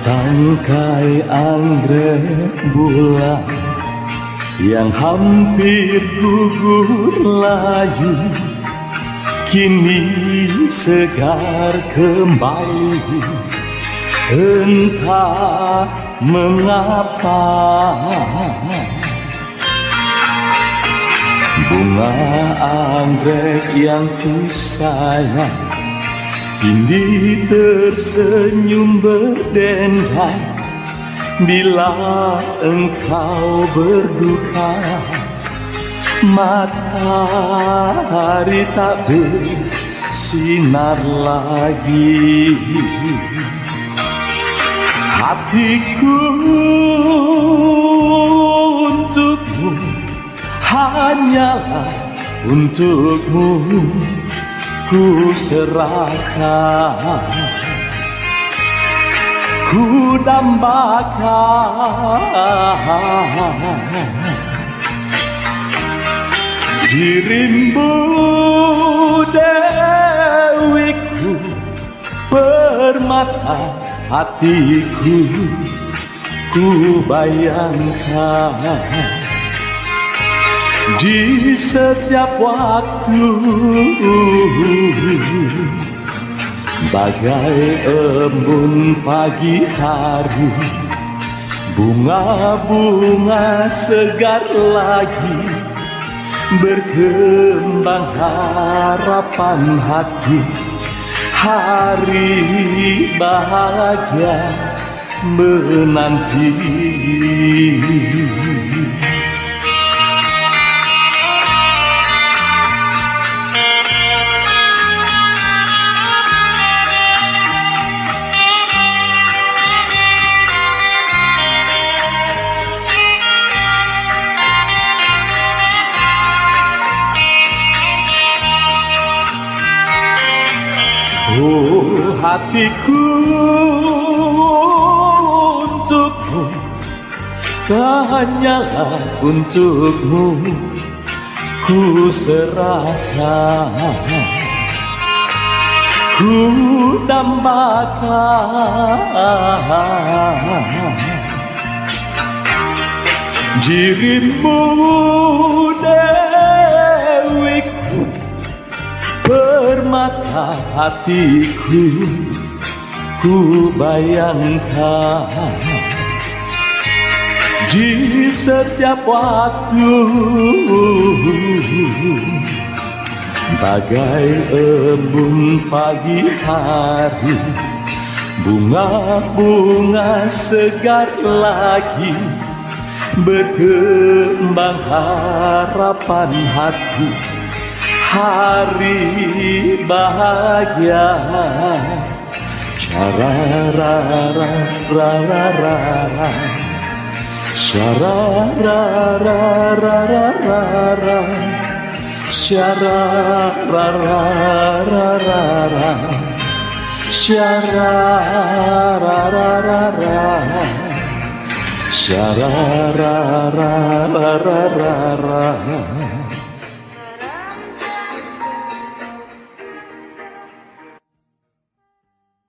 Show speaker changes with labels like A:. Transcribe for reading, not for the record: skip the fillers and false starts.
A: Tangkai anggrek bulan yang hampir gugur layu kini segar kembali. Entah mengapa bunga anggrek yang ku sayang kini tersenyum berdendang bila engkau berduka. Matahari tak bersinar lagi. Hatiku untukmu, hanyalah untukmu ku serahkan, ku dambakan dirimu dewiku, permata hatiku ku bayangkan di setiap waktu bagai embun pagi hari. Bunga-bunga segar lagi berkembang harapan hati. Hari bahagia menanti. Oh hatiku untukmu, hanyalah untukmu ku serahkan, ku dambakan dirimu dewiku, permata hatiku ku bayangkan di setiap waktu bagai embun pagi hari. Bunga-bunga segar lagi berkembang harapan hati. Hari bahagia, syararararararara, syararararararara, syarararararara, syarararararara, syararararararara.